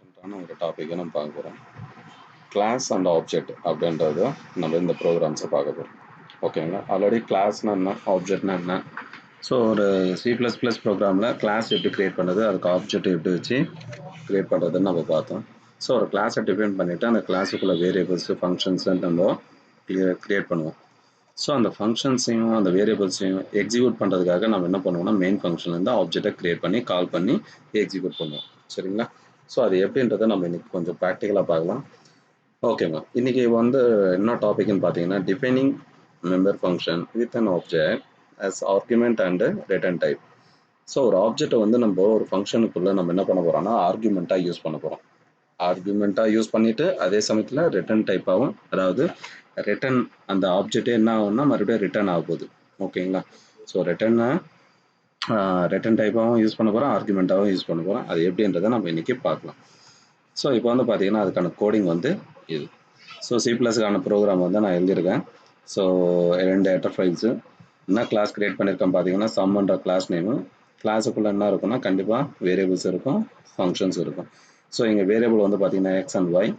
இம்பார்ட்டண்ட்டான ஒரு டாப்பிக்கை நம்ம பார்க்க போகிறோம். கிளாஸ் அண்ட் ஆப்ஜெக்ட் அப்படின்றது நம்ம இந்த ப்ரோக்ராம்ஸை பார்க்க போகிறோம். ஓகேங்களா? ஆல்ரெடி கிளாஸ்னா என்ன, ஆப்ஜெக்ட்னா என்ன, ஸோ ஒரு C++ ப்ரோக்ராமில் கிளாஸ் எப்படி க்ரியேட் பண்ணுறது, அதுக்கு ஆப்ஜெக்ட் எப்படி வச்சு க்ரியேட் பண்ணுறதுன்னு நம்ம பார்த்தோம். ஸோ ஒரு கிளாஸை டிஃபைன் பண்ணிவிட்டு அந்த கிளாஸுக்குள்ள வேரியபிள்ஸு ஃபங்க்ஷன்ஸை நம்ம க்ரியேட் பண்ணுவோம். ஸோ அந்த ஃபங்க்ஷன்ஸையும் அந்த வேரியபிள்ஸையும் எக்ஸிக்யூட் பண்ணுறதுக்காக நம்ம என்ன பண்ணுவோம்னா மெயின் ஃபங்க்ஷன்லேருந்து ஆப்ஜெக்டை க்ரியேட் பண்ணி கால் பண்ணி எக்ஸிக்யூட் பண்ணுவோம். சரிங்களா? ஸோ அது எப்படின்றத நம்ம இன்றைக்கி கொஞ்சம் ப்ராக்டிக்கலாக பார்க்கலாம். ஓகேங்க. இன்றைக்கி என்ன டாபிக்னு பார்த்தீங்கன்னா defining member function with an object as argument and return type. So ஒரு ஆப்ஜெக்டை நம்ம ஒரு ஃபங்க்ஷனுக்குள்ளே நம்ம என்ன பண்ண போகிறோம்னா ஆர்குமெண்ட்டாக யூஸ் பண்ண போகிறோம். ஆர்குமெண்ட்டாக யூஸ் பண்ணிவிட்டு அதே சமயத்தில் ரிட்டர்ன் டைப்பாகவும், அதாவது ரிட்டர்ன் அந்த ஆப்ஜெக்டே என்ன ஆகும்னா மறுபடியும் ரிட்டர்ன் ஆக போகுது. ஓகேங்களா? ஸோ ரிட்டர்ன் டைப்பாகவும் யூஸ் பண்ண போகிறோம், ஆர்குமெண்ட்டாகவும் யூஸ் பண்ண போகிறோம். அது எப்படின்றத நம்ம இன்றைக்கி பார்க்கலாம். ஸோ இப்போ பார்த்தீங்கன்னா அதுக்கான கோடிங் இது. ஸோ C++க்கான ப்ரோக்ராம் நான் எழுதியிருக்கேன். ஸோ 2 ஹெடர் ஃபைல்ஸு என்ன கிளாஸ் கிரியேட் பண்ணியிருக்கேன் பார்த்தீங்கன்னா சம்ன்ற கிளாஸ் நேமு. கிளாஸுக்குள்ளே என்ன இருக்குன்னா கண்டிப்பாக வேரியபிள்ஸ் இருக்கும், ஃபங்க்ஷன்ஸ் இருக்கும். ஸோ இங்கே வேரியபிள் பார்த்தீங்கன்னா எக்ஸ் அண்ட் ஒய்,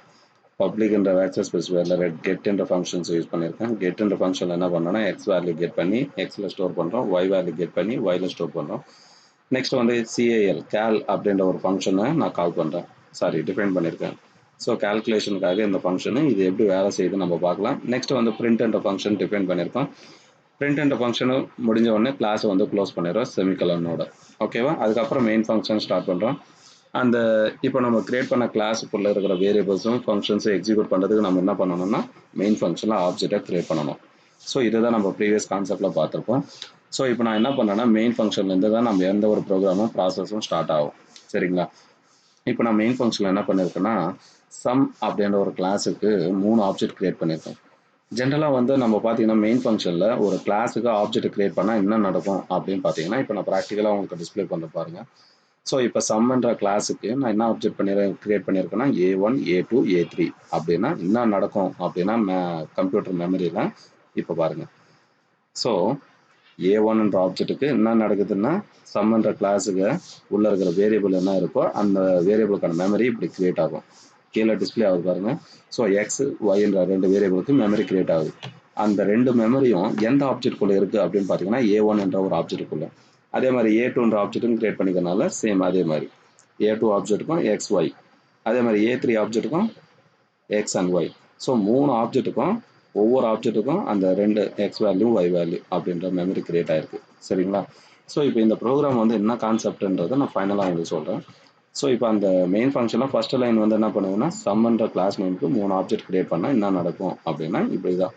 பப்ளிக்ன்ற வேக்சர் ஸ்பெசிஃபையரில் கெட்ன்ற ஃபங்க்ஷன்ஸ் யூஸ் பண்ணியிருக்கேன். கெட்ன்ற ஃபங்க்ஷனில் என்ன பண்ணோன்னா எக்ஸ் வேல்யூ கெட் பண்ணி எக்ஸில் ஸ்டோர் பண்ணுறோம், ஒய் வேல்யூ கெட் பண்ணி ஒயில் ஸ்டோர் பண்ணுறோம். நெக்ஸ்ட் கேல் அப்படின்ற ஒரு ஃபங்க்ஷனை நான் கால் பண்ணுறேன், டிஃபைன் பண்ணியிருக்கேன். ஸோ கால்குலேஷனுக்காக இந்த ஃபங்க்ஷனு இது எப்படி வேலை செய்யுது நம்ம பார்க்கலாம். நெக்ஸ்ட் பிரிண்ட்ன்ற ஃபங்க்ஷன் டிஃபைன் பண்ணியிருக்கோம். பிரிண்ட்ன்ற ஃபங்க்ஷனு முடிஞ்ச உடனே கிளாஸை க்ளோஸ் பண்ணிடுறோம் செமிகலனோட. ஓகேவா? அதுக்கப்புறம் மெயின் ஃபங்க்ஷன் ஸ்டார்ட் பண்ணுறோம். அந்த இப்போ நம்ம கிரியேட் பண்ண கிளாஸுக்குள்ளே இருக்கிற வேரியபிள்ஸும் ஃபங்க்ஷன்ஸும் எக்ஸிக்யூட் பண்ணுறதுக்கு நம்ம என்ன பண்ணணும்னா மெயின் ஃபங்க்ஷனில் ஆப்ஜெக்டை கிரியேட் பண்ணணும். ஸோ இதை தான் நம்ம ப்ரீவியஸ் கான்செப்டில் பார்த்துருப்போம். ஸோ இப்போ நான் என்ன பண்ணேன்னா மெயின் ஃபங்க்ஷன்லேருந்து தான் நம்ம எந்த ஒரு ப்ரோக்ராமும் ப்ராசஸும் ஸ்டார்ட் ஆகும். சரிங்களா? இப்போ நான் மெயின் ஃபங்க்ஷனில் என்ன பண்ணியிருக்கேன்னா சம் அப்படின்ற ஒரு கிளாஸுக்கு 3 ஆப்ஜெக்ட் கிரியேட் பண்ணியிருக்கேன். ஜென்ரலாக நம்ம பார்த்தீங்கன்னா மெயின் ஃபங்க்ஷனில் ஒரு கிளாஸுக்கு ஆப்ஜெக்ட் கிரியேட் பண்ணால் என்ன நடக்கும் அப்படின்னு பார்த்தீங்கன்னா இப்போ நான் ப்ராக்டிக்கலாக உங்களுக்கு டிஸ்பிளே பண்ண பாருங்கள். ஸோ இப்போ சம்ன்ற கிளாஸுக்கு நான் என்ன ஆப்ஜெக்ட் கிரியேட் பண்ணியிருக்கேன்னா A1 A2 A3 அப்படின்னா என்ன நடக்கும் அப்படின்னா கம்ப்யூட்டர் மெமரியில் இப்போ பாருங்கள். ஸோ A1ன்ற ஆப்ஜெக்ட்டுக்கு என்ன நடக்குதுன்னா சம்ன்ற கிளாஸுக்கு உள்ளே இருக்கிற வேரியபிள் என்ன இருக்கோ அந்த வேரியபிளுக்கான மெமரி இப்படி கிரியேட் ஆகும். கீழே டிஸ்பிளே ஆகுது பாருங்கள். ஸோ எக்ஸ் ஒய்ன்ற 2 வேரியபிளுக்கு மெமரி கிரியேட் ஆகுது. அந்த 2 மெமரியும் எந்த ஆப்ஜெக்ட்குள்ளே இருக்குது அப்படின்னு பார்த்தீங்கன்னா A1ன்ற ஒரு ஆப்ஜெக்ட்டுக்குள்ளே. அதே மாதிரி A2ன்ற ஆப்ஜெக்ட்டும் கிரியேட் பண்ணிக்கிறனால சேம் அதே மாதிரி A2 ஆப்ஜெக்ட்டுக்கும் எக்ஸ் ஒய், அதே மாதிரி A3 ஆப்ஜெக்ட்டுக்கும் எக்ஸ் அண்ட் ஒய். ஸோ 3 ஆப்ஜெக்ட்டுக்கும் ஒவ்வொரு ஆப்ஜெக்ட்டுக்கும் அந்த 2 எக்ஸ் வேல்யூ ஒய் வேல்யூ அப்படின்ற மெமரி கிரியேட் ஆயிருக்கு. சரிங்களா? ஸோ இப்போ இந்த ப்ரோக்ராம் என்ன கான்செப்ட்ன்றதை நான் ஃபைனலாக உங்களுக்கு சொல்கிறேன். ஸோ இப்போ அந்த மெயின் ஃபங்க்ஷனில் ஃபஸ்ட்டு லைன் என்ன பண்ணுதுன்னா சம்ன்ற கிளாஸ் நேமுக்கு 3 ஆப்ஜெக்ட் கிரியேட் பண்ணால் என்ன நடக்கும் அப்படின்னா இப்படி தான்.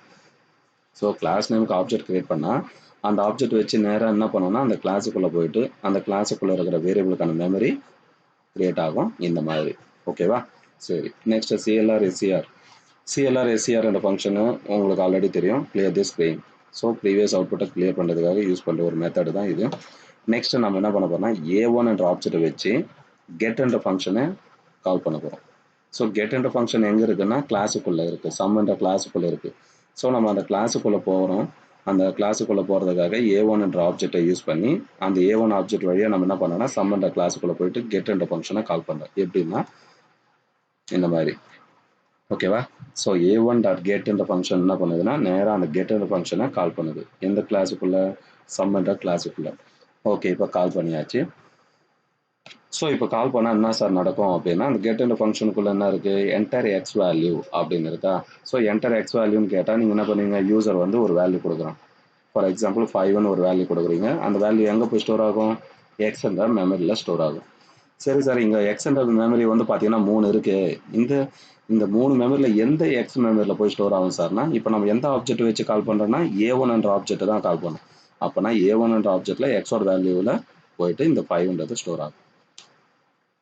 ஸோ கிளாஸ் நேமுக்கு ஆப்ஜெக்ட் கிரியேட் பண்ணால் அந்த ஆப்ஜெக்ட் வச்சு நேராக என்ன பண்ணோன்னா அந்த கிளாஸுக்குள்ளே போயிட்டு அந்த கிளாஸுக்குள்ளே இருக்கிற வேரியபிளுக்கான மெமரி கிரியேட் ஆகும் இந்த மாதிரி. ஓகேவா? சரி, நெக்ஸ்ட் CLR என்ற ஃபங்க்ஷனு உங்களுக்கு ஆல்ரெடி தெரியும், கிளியர் தி ஸ்க்ரீன். ஸோ ப்ரீவியஸ் அவுட்புட்டை கிளியர் பண்ணுறதுக்காக யூஸ் பண்ணுற ஒரு மெத்தடு தான் இது. நெக்ஸ்ட் நம்ம என்ன பண்ண போகிறோம்னா A1 என்ற ஆப்ஜெக்டை வச்சு கெட் என்ற ஃபங்க்ஷனை கால் பண்ண போகிறோம். ஸோ கெட் என்ற ஃபங்க்ஷன் எங்கே இருக்குன்னா கிளாஸுக்குள்ளே இருக்குது, சம் என்ற கிளாஸுக்குள்ளே இருக்குது. ஸோ நம்ம அந்த கிளாஸுக்குள்ளே போகிறோம். அந்த கிளாஸுக்குள்ளே போகிறதுக்காக A1 என்ற ஆப்ஜெக்டை யூஸ் பண்ணி அந்த A1 ஆப்ஜெக்ட் வழியாக நம்ம என்ன பண்ணோம்னா சம் என்ற கிளாஸுக்குள்ளே போயிட்டு கெட் என்ற ஃபங்க்ஷனை கால் பண்ணுறோம். எப்படின்னா இந்த மாதிரி. ஓகேவா? ஸோ A1 டாட் கெட் என்ற ஃபங்க்ஷன் என்ன பண்ணுதுன்னா நேராக அந்த கெட் என்ற ஃபங்க்ஷனை கால் பண்ணுது. எந்த கிளாஸுக்குள்ளே? சம் என்ற கிளாஸுக்குள்ளே. ஓகே, இப்போ கால் பண்ணியாச்சு. ஸோ இப்போ கால் பண்ணால் என்ன சார் நடக்கும் அப்படின்னா அந்த கெட் என்ற ஃபங்க்ஷனுக்குள்ளே என்ன இருக்குது, என்டர் எக்ஸ் வேல்யூ அப்படின்னு இருக்கா. ஸோ என்டர் எக்ஸ் வேல்யூன்னு கேட்டால் நீங்கள் என்ன பண்ணுவீங்க, யூசர் ஒரு வேல்யூ கொடுக்குறான். ஃபார் எக்ஸாம்பிள் 5ன்னு ஒரு வேல்யூ கொடுக்குறீங்க. அந்த வேல்யூ எங்கே போய் ஸ்டோர் ஆகும்? எக்ஸ் என்ற மெமரியில் ஸ்டோர் ஆகும். சரி சார், இங்கே எக்ஸ் என்ற மெமரி பார்த்தீங்கன்னா 3 இருக்குது. இந்த 3 மெமரியில் எந்த எக்ஸ் மெமரியில் போய் ஸ்டோர் ஆகும் சார்னா இப்போ நம்ம எந்த ஆப்ஜெக்ட் வச்சு கால் பண்ணுறோன்னா A1 என்ற ஆப்ஜெக்ட் தான் கால் பண்ணோம். அப்போனா A1 என்ற ஆப்ஜெக்டில் எக்ஸோட வேல்யூவில் போயிட்டு இந்த 5ன்றது ஸ்டோர் ஆகும்.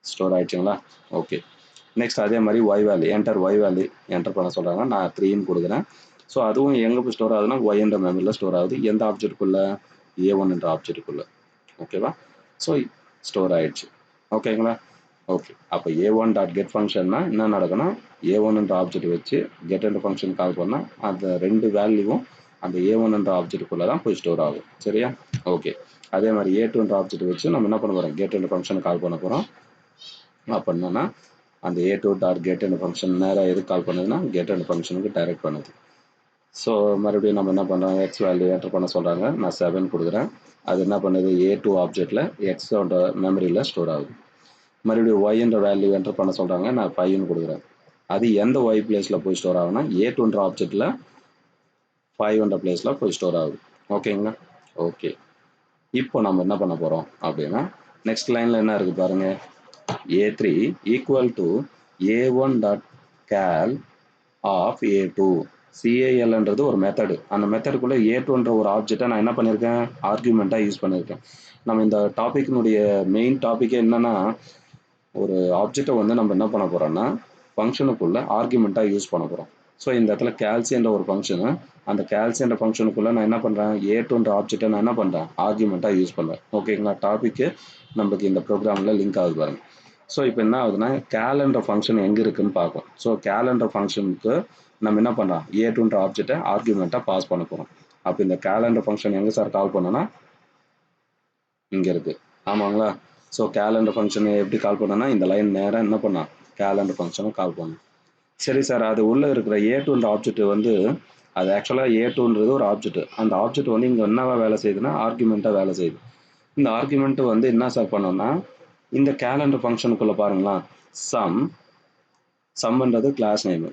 ஸ்டோர் ஆயிடுச்சுங்களா? ஓகே. நெக்ஸ்ட் அதே மாதிரி y value, enter y value enter பண்ண சொல்கிறாங்க. நான் 3ன்னு கொடுக்குறேன். ஸோ அதுவும் எங்கே போய் ஸ்டோர் ஆகுதுன்னா ஒய் என்ற மெமரியில் ஸ்டோர் ஆகுது. எந்த ஆப்ஜெக்டுக்குள்ளே? A1 என்ற ஆப்ஜெக்டுக்குள்ளே. ஓகேவா? ஸோ ஸ்டோர் ஆயிடுச்சு. ஓகேங்களா? ஓகே. அப்போ A1 டாட் கெட் ஃபங்க்ஷன்னா என்ன நடக்குன்னா A1 என்ற ஆப்ஜெக்ட் வச்சு கெட் என்ற ஃபங்க்ஷன் கால் பண்ணால் அந்த 2 வேல்யூவும் அந்த A1 என்ற ஆப்ஜெக்டுக்குள்ளே தான் போய் ஸ்டோர் ஆகும். சரியா? ஓகே. அதே மாதிரி A2 என்ற ஆப்ஜெக்ட் வச்சு நம்ம என்ன பண்ண போகிறோம், கெட் என்ற ஃபங்க்ஷன் கால் பண்ண போகிறோம். அப்படின்னா அந்த a2 டாட் கெட் என்ற ஃபங்க்ஷன் நேராக எது கால் பண்ணுதுன்னா கெட் என்ற ஃபங்க்ஷனுக்கு டைரக்ட் பண்ணுது. ஸோ மறுபடியும் நம்ம என்ன பண்ணுறோம், எக்ஸ் வேல்யூ என்டர் பண்ண சொல்கிறாங்க, நான் 7 கொடுக்குறேன். அது என்ன பண்ணுது, a2 ஆப்ஜெக்டில் எக்ஸோட மெமரியில் ஸ்டோர் ஆகுது. மறுபடியும் ஒய்ன்ற வேல்யூ என்டர் பண்ண சொல்கிறாங்க, நான் 5ன்னு கொடுக்குறேன். அது எந்த ஒய் பிளேஸில் போய் ஸ்டோர் ஆகுனா a2ன்ற ஆப்ஜெக்டில் 5ன்ற பிளேஸில் போய் ஸ்டோர் ஆகுது. ஓகேங்களா? ஓகே. இப்போ நம்ம என்ன பண்ண போகிறோம் அப்படின்னா, நெக்ஸ்ட் லைனில் என்ன இருக்குது பாருங்கள், a3 equal to a1 dot CAL of a2. CALன்றது ஒரு மெத்தடு. அந்த மெத்தடுக்குள்ளே a2ன்ற ஒரு ஆப்ஜெக்டை நான் என்ன பண்ணியிருக்கேன், ஆர்குமெண்ட்டாக யூஸ் பண்ணியிருக்கேன். நம்ம இந்த டாப்பிக்கினுடைய மெயின் டாப்பிக்கே என்னென்னா, ஒரு ஆப்ஜெக்டை வந்து நம்ம என்ன பண்ண போகிறோம்னா ஃபங்க்ஷனுக்குள்ளே ஆர்குமெண்ட்டாக யூஸ் பண்ண போகிறோம். ஸோ இந்த இடத்துல கேல்சியன்ற ஒரு ஃபங்க்ஷனு, அந்த கேல்சியன்ற ஃபங்க்ஷனுக்குள்ளே நான் என்ன பண்ணுறேன், a2ன்ற ஆப்ஜெக்டை நான் என்ன பண்ணுறேன், ஆர்குமெண்ட்டாக யூஸ் பண்ணுறேன். ஓகேங்களா? டாப்பிக்கு நம்மளுக்கு இந்த ப்ரோக்ராமில் லிங்க் ஆகுது பாருங்க. ஸோ இப்போ என்ன ஆகுதுன்னா, கேலன்ற ஃபங்க்ஷன் எங்கே இருக்குன்னு பார்க்கும். ஸோ கேலன்ற ஃபங்க்ஷனுக்கு நம்ம என்ன பண்ணுறோம், a2ன்ற ஆப்ஜெக்டை ஆர்குமெண்ட்டாக பாஸ் பண்ண போகிறோம். அப்போ இந்த கேலன்ற ஃபங்க்ஷன் எங்கே சார் கால் பண்ணோன்னா இங்கே இருக்குது. ஆமாங்களா? ஸோ கேலண்டர் ஃபங்க்ஷனை எப்படி கால் பண்ணோன்னா இந்த லைன் நேராக என்ன பண்ணால் கேலண்டர் ஃபங்க்ஷனை கால் பண்ணும். சரி சார், அது உள்ளே இருக்கிற a2ன்ற ஆப்ஜெக்ட் வந்து அது ஆக்சுவலாக a2ன்றது ஒரு ஆப்ஜெக்ட். அந்த ஆப்ஜெக்ட் வந்து இங்கே என்னவா வேலை செய்யுதுன்னா ஆர்குமெண்ட்டாக வேலை செய்யுது. இந்த ஆர்குமெண்ட் வந்து என்ன சார் பண்ணோம்னா, இந்த கேலண்டர் ஃபங்க்ஷனுக்குள்ளே பாருங்களா, சம்ன்றது கிளாஸ் நேமு.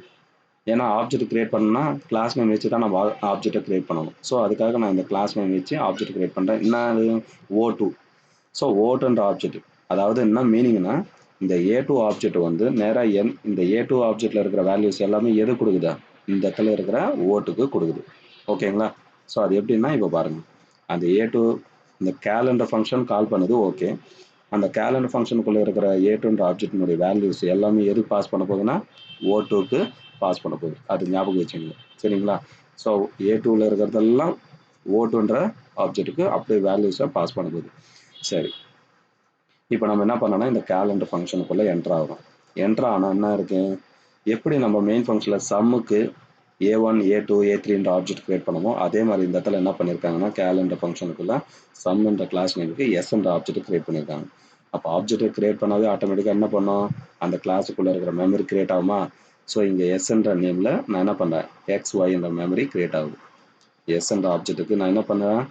ஏன்னா ஆப்ஜெக்ட் கிரியேட் பண்ணணும்னா கிளாஸ் நேம் வச்சு தான் நம்ம ஆப்ஜெக்டை கிரியேட் பண்ணணும். ஸோ அதுக்காக நான் இந்த கிளாஸ் நேம் வச்சு ஆப்ஜெக்ட் கிரியேட் பண்ணுறேன். என்ன அது, o2. ஸோ ஓட்டுன்ற ஆப்ஜெக்ட், அதாவது என்ன மீனிங்னா, இந்த a2 ஆப்ஜெக்ட் வந்து நேராக இந்த a2 ஆப்ஜெக்டில் இருக்கிற வேல்யூஸ் எல்லாமே எது கொடுக்குதா, இந்த இடத்துல இருக்கிற ஓட்டுக்கு கொடுக்குது. ஓகேங்களா? ஸோ அது எப்படின்னா, இப்போ பாருங்கள், அந்த a2 இந்த கேலண்டர் ஃபங்க்ஷன் கால் பண்ணுது. ஓகே, அந்த கேலண்டர் ஃபங்க்ஷனுக்குள்ளே இருக்கிற a2ன்ற ஆப்ஜெக்டினுடைய வேல்யூஸ் எல்லாமே எது பாஸ் பண்ண போகுதுன்னா o2க்கு பாஸ் பண்ண போகுது. அது ஞாபகம் வச்சுங்க. சரிங்களா? ஸோ a2வில் இருக்கிறதெல்லாம் o2ன்ற ஆப்ஜெக்ட்டுக்கு அப்படியே வேல்யூஸை பாஸ் பண்ண போகுது. சரி, இப்போ நம்ம என்ன பண்ணோம்னா இந்த கேலண்டர் ஃபங்க்ஷனுக்குள்ளே என்ட்ரு ஆகிறோம். என்ட்ரு ஆனால் என்ன இருக்குது, எப்படி நம்ம மெயின் ஃபங்க்ஷனில் சம்முக்கு a1 a2 a3ன்ற ஆப்ஜெக்ட் கிரியேட் பண்ணுமோ அதே மாதிரி இந்த இடத்துல என்ன பண்ணியிருக்காங்கன்னா கேலண்டர் ஃபங்க்ஷனுக்குள்ளே சம்ன்ற கிளாஸ் நேமுக்கு எஸ்ன்ற ஆப்ஜெக்ட் கிரியேட் பண்ணியிருக்காங்க. அப்போ ஆப்ஜெக்ட் கிரியேட் பண்ணாவே ஆட்டோமேட்டிக்காக என்ன பண்ணோம், அந்த கிளாஸுக்குள்ளே இருக்கிற மெமரி கிரியேட் ஆகுமா. ஸோ இங்கே எஸ்ன்ற நேமில் நான் என்ன பண்ணுறேன், எக்ஸ் ஒய்ன்ற மெமரி கிரியேட் ஆகுது. எஸ்ன்ற ஆப்ஜெக்ட்டுக்கு நான் என்ன பண்ணுறேன்,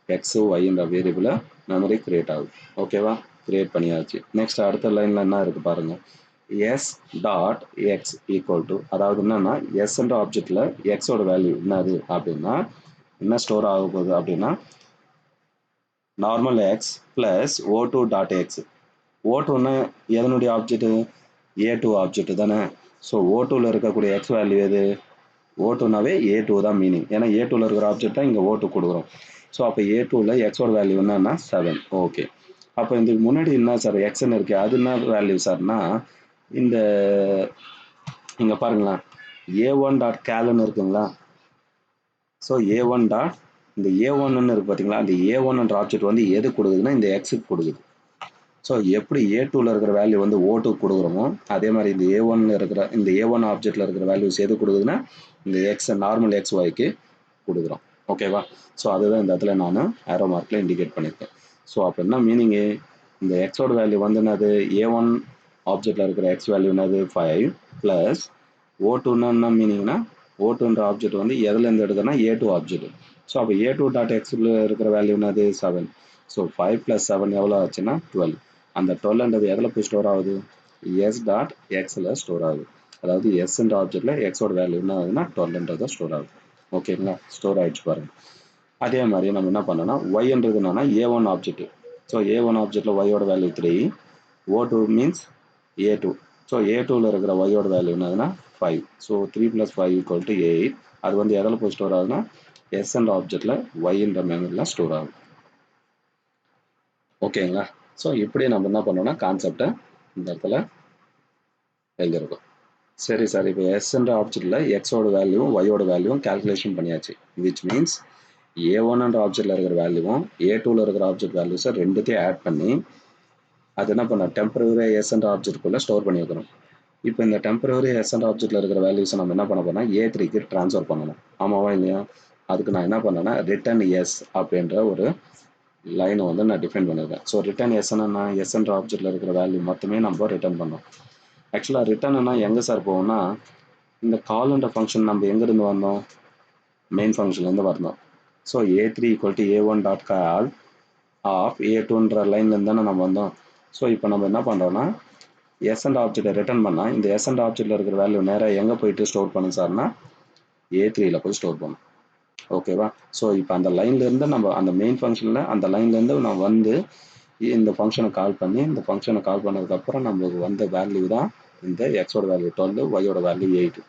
எக்ஸு ஒய்ன்ற வேரியபிளை மெமரி கிரியேட் ஆகுது. ஓகேவா? கிரியேட் பண்ணியாச்சு. நெக்ஸ்ட் அடுத்த லைனில் என்ன இருக்குது பாருங்கள், s dot x equal to, அதாவது என்னன்னா எஸ்ன்ற ஆப்ஜெக்டில் எக்ஸோட வேல்யூ என்னது அப்படின்னா என்ன ஸ்டோர் ஆக போகுது அப்படின்னா normal X plus o2 dot X. o2ன்னா எதனுடைய ஆப்ஜெக்ட், a2 ஆப்ஜெக்ட் தானே. ஸோ o2வில் இருக்கக்கூடிய எக்ஸ் வேல்யூ எது, o2னாவே a2 தான் மீனிங். ஏன்னா a2வில் இருக்கிற ஆப்ஜெக்ட் தான் இங்கே o2 கொடுக்குறோம். ஸோ அப்போ a2வில் எக்ஸோட வேல்யூ என்னன்னா 7. ஓகே, அப்போ இதுக்கு முன்னாடி என்ன சார் எக்ஸ்ன்னு இருக்குது, அது என்ன வேல்யூ சார்னா இந்த இங்கே பாருங்களேன், a1 டாட் கேல்னு இருக்குங்களா. ஸோ a1 டாட் இந்த a1ன்னு இருக்குது பார்த்தீங்களா, அந்த a1ன்ற ஆப்ஜெக்ட் வந்து எது கொடுக்குதுன்னா இந்த எக்ஸுக்கு கொடுக்குது. ஸோ எப்படி a2வில் இருக்கிற வேல்யூ வந்து o2 கொடுக்குறோமோ அதே மாதிரி இந்த a1ல இருக்கிற இந்த a1 ஆப்ஜெக்டில் இருக்கிற வேல்யூஸ் எது கொடுக்குதுன்னா இந்த எக்ஸ் நார்மல் எக்ஸ் ஒய்க்கு கொடுக்குறோம். ஓகேவா? ஸோ அதுதான் இந்த இடத்துல நான் ஆரோ மார்க்கில் இண்டிகேட் பண்ணியிருக்கேன். ஸோ அப்போ என்ன மீனிங்கு, இந்த எக்ஸோட வேல்யூ வந்து என்னது, a1 ஆப்ஜெக்டில் இருக்கிற எக்ஸ் வேல்யூ என்னது 5 ப்ளஸ் o2ன்னா என்ன மீனிங்னா, o2ன்ற ஆப்ஜெக்ட் வந்து எதுலேருந்து எடுக்கிறனா a2 ஆப்ஜெக்ட். ஸோ அப்போ a2 டாட் எக்ஸில் இருக்கிற வேல்யூ என்னது 7. ஸோ 5 + 7 எவ்வளோ ஆச்சுன்னா 12. அந்த 12ன்றது எதில் போய் ஸ்டோர் ஆகுது, எஸ் டாட் எக்ஸில் ஸ்டோர் ஆகுது. அதாவது எஸ்ன்ற ஆப்ஜெக்டில் எக்ஸோட வேல்யூ என்ன ஆகுதுன்னா 12ன்றதை ஸ்டோர் ஆகுது. ஓகேங்களா? ஸ்டோர் ஆகிடுச்சு பாருங்கள். அதே மாதிரி நம்ம என்ன பண்ணோம்னா ஒய்ன்றது என்னன்னா a1 ஆப்ஜெக்ட். ஸோ a1 ஆப்ஜெக்டில் ஒய்யோட value 3, o2 means a2. So a2வில் இருக்கிற ஒய்யோட வேல்யூ என்னதுன்னா 5. ஸோ 3 + 5 = 8. அது வந்து எதில் போய் ஸ்டோர் ஆகுதுன்னா எஸ்ன்ற ஆப்ஜெக்டில் ஒய்ன்ற மெமரியில் ஸ்டோர் ஆகுது. ஓகேங்களா? ஸோ இப்படி நம்ம என்ன பண்ணோம்னா கான்செப்டை இந்த இடத்துல எழுதியிருக்கோம். சரி சார், இப்போ எஸ்ன்ற ஆப்ஜெக்டில் எக்ஸோட வேல்யூவும் ஒய்யோட வேல்யூவும் கால்குலேஷன் பண்ணியாச்சு. விச் மீன்ஸ் a1ன்ற ஆப்ஜெக்டில் இருக்கிற வேல்யூவும் a2வில் இருக்கிற ஆப்ஜெக்ட் வேல்யூஸை ரெண்டுத்தையும் ஆட் பண்ணி அது என்ன பண்ண டெம்பரரி எஸ்ன்ற ஆப்ஜெக்டுக்குள்ளே ஸ்டோர் பண்ணி வைக்கணும். இப்போ இந்த டெம்பரரி எஸ்ன்ற ஆப்ஜெக்டில் இருக்கிற வேல்யூஸை நம்ம என்ன பண்ண போனால் a3க்கு ட்ரான்ஸ்ஃபர் பண்ணணும். ஆமாவா இல்லையா? அதுக்கு நான் என்ன பண்ணேன்னா ரிட்டர்ன் எஸ் அப்படின்ற ஒரு லைனை வந்து நான் டிஃபைன் பண்ணியிருக்கேன். ஸோ ரிட்டர்ன் எஸ்ன்னா எஸ்ன்ற ஆப்ஜெக்டில் இருக்கிற வேல்யூ மட்டுமே நம்ம ரிட்டர்ன் பண்ணோம். ஆக்சுவலாக ரிட்டர்ன்னா எங்கே சார் போகும்னா இந்த கால்ன்ற ஃபங்க்ஷன் நம்ம எங்கேருந்து வந்தோம், மெயின் ஃபங்க்ஷன்லேருந்து வரணும். So a3 equal to a1 dot call of a2ன்ற லைன்லேருந்து தானே நம்ம வந்தோம். ஸோ இப்போ நம்ம என்ன பண்ணுறோன்னா எஸ்என்ட் ஆப்ஜெக்டை ரிட்டர்ன் பண்ணால் இந்த எஸ்என்ட் ஆப்ஜெக்டில் இருக்கிற வேல்யூ நேராக எங்கே போயிட்டு ஸ்டோர் பண்ணும் சார்னா a3யில் போய் ஸ்டோர் பண்ணும். ஓகேவா? ஸோ இப்போ அந்த லைன்லேருந்து நம்ம அந்த மெயின் ஃபங்க்ஷனில் அந்த லைன்லேருந்து நான் வந்து இந்த ஃபங்க்ஷனை கால் பண்ணி இந்த ஃபங்க்ஷனை கால் பண்ணதுக்கப்புறம் நம்மளுக்கு வந்த வேல்யூ தான் இந்த எக்ஸோட வேல்யூ 12, ஒய்யோட வேல்யூ 8.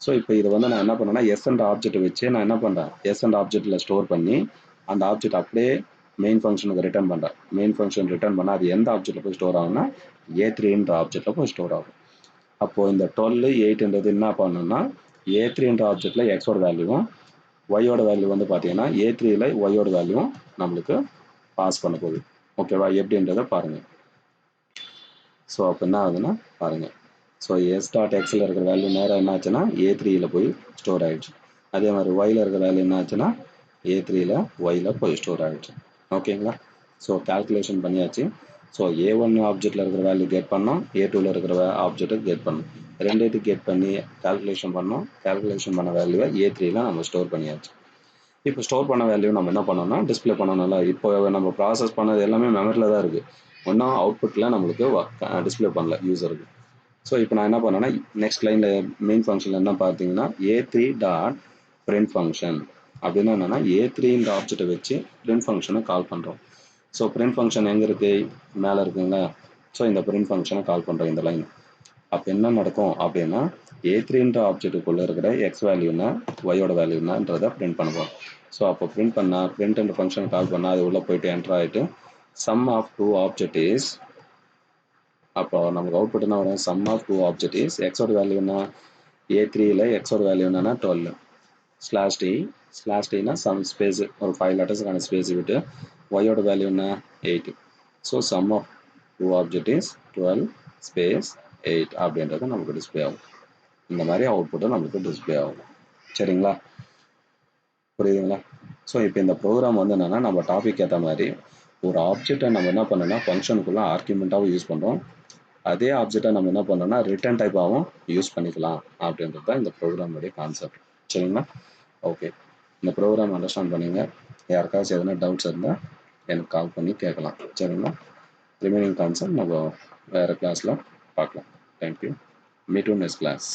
ஸோ இப்போ இதை வந்து நான் என்ன பண்ணேன்னா எஸ்என்ட் ஆப்ஜெக்ட் வச்சு நான் என்ன பண்ணுறேன், எஸ்என்ட் ஆப்ஜெக்டில் ஸ்டோர் பண்ணி அந்த ஆப்ஜெக்ட் அப்படியே மெயின் ஃபங்க்ஷனுக்கு ரிட்டர்ன் பண்ணுறேன். மெயின் ஃபங்க்ஷன் ரிட்டர்ன் பண்ணால் அது எந்த ஆப்ஜெக்டில் போய் ஸ்டோர் ஆகும்னா a3ன்ற ஆப்ஜெக்டில் போய் ஸ்டோர் ஆகும். அப்போது இந்த 12, 8ன்றது என்ன பண்ணணும்னா a3ன்ற ஆப்ஜெக்டில் எக்ஸோட வேல்யூவும் ஒய்யோட வேல்யூ வந்து பார்த்தீங்கன்னா a3யில் ஒய்யோட வேல்யூவும் நம்மளுக்கு பாஸ் பண்ண போகுது. ஓகேவா? எப்படின்றத பாருங்கள். ஸோ அப்போ என்ன ஆகுதுன்னா பாருங்கள். ஸோ எஸ் டாட் எக்ஸில் இருக்கிற வேல்யூ நேராக என்ன ஆச்சுன்னா a3யில் போய் ஸ்டோர் ஆகிடுச்சு. அதே மாதிரி ஒயில் இருக்கிற வேல்யூ என்ன ஆச்சுன்னா a3யில் ஒயில் போய் ஸ்டோர் ஆகிடுச்சு. ஓகேங்களா? ஸோ கால்குலேஷன் பண்ணியாச்சு. ஸோ a1 ஆப்ஜெக்டில் இருக்கிற வேல்யூ கெட் பண்ணோம், a2வில் இருக்கிற ஆப்ஜெக்ட்டை கெட் பண்ணோம். ரெண்டுத்துக்கு கெட் பண்ணி கால்குலேஷன் பண்ணோம். கால்குலேஷன் பண்ண வேல்யூவை a3யில் நம்ம ஸ்டோர் பண்ணியாச்சு. இப்போ ஸ்டோர் பண்ண வேல்யூ நம்ம என்ன பண்ணோம்னா டிஸ்பிளே பண்ணணும்ல. இப்போ நம்ம ப்ராசஸ் பண்ணது எல்லாமே மெமரியில் தான் இருக்குது. ஒன்றும் அவுட்புட்டில் நம்மளுக்கு டிஸ்பிளே பண்ணல யூசருக்கு. ஸோ இப்போ நான் என்ன பண்ணேன்னா நெக்ஸ்ட் லைனில் மெயின் ஃபங்க்ஷனில் என்ன பார்த்தீங்கன்னா a3 டாட் பிரிண்ட் ஃபங்க்ஷன் அப்படின்னா என்னென்னா a3ன்ற ஆப்ஜெக்டை வச்சு பிரிண்ட் ஃபங்க்ஷனை கால் பண்ணுறோம். ஸோ பிரிண்ட் ஃபங்க்ஷன் எங்கே இருக்குது, மேலே இருக்குங்களா. ஸோ இந்த பிரிண்ட் ஃபங்க்ஷனை கால் பண்ணுறோம் இந்த லைன். அப்போ என்ன நடக்கும் அப்படின்னா a3ன்ற ஆப்ஜெக்ட்டுக்குள்ளே இருக்கிற எக்ஸ் வேல்யூனா ஒய்யோட வேல்யூனான்றதை பிரிண்ட் பண்ணுவோம். ஸோ அப்போ பிரிண்ட் பண்ணால் பிரிண்ட்ன்ற ஃபங்க்ஷன் கால் பண்ணால் அது உள்ளே போயிட்டு என்டர் ஆகிட்டு sum of two object is, அப்போ நமக்கு அவுட்புட் என்ன வரும், sum of two object is எக்ஸோட வேல்யூனா a3யில் எக்ஸோட வேல்யூனா 12 ஸ்லாஷ் டினா சம் ஸ்பேஸ் ஒரு 5 லெட்டர்ஸுக்கான ஸ்பேஸ் விட்டு ஒய்யோட வேல்யூனா 8. So sum of two object is 12 space 8 அப்படின்றது நமக்கு டிஸ்பிளே ஆகும். இந்த மாதிரி அவுட்புட்டும் நமக்கு டிஸ்பிளே ஆகும். சரிங்களா? புரியுதுங்களா? ஸோ இப்போ இந்த ப்ரோக்ராம் வந்து என்னென்னா நம்ம டாபிக் ஏற்ற மாதிரி ஒரு ஆப்ஜெக்டை நம்ம என்ன பண்ணோம்னா ஃபங்க்ஷனுக்குள்ளே ஆர்குமெண்ட்டாகவும் யூஸ் பண்ணுறோம். அதே ஆப்ஜெக்டை நம்ம என்ன பண்ணோம்னா ரிட்டர்ன் டைப்பாகவும் யூஸ் பண்ணிக்கலாம் அப்படின்றது தான் இந்த ப்ரோக்ராமுடைய கான்செப்ட். சரிங்களா? ஓகே, இந்த ப்ரோக்ராம் அண்டர்ஸ்டாண்ட் பண்ணிங்க. யாருக்காச்சும் எதனா டவுட்ஸ் இருந்தால் எனக்கு கால் பண்ணி கேட்கலாம். சரிங்களா? ரிமைனிங் கான்செப்ட் நம்ம வேறு கிளாஸில் பார்க்கலாம். Thank you. Meet you next class.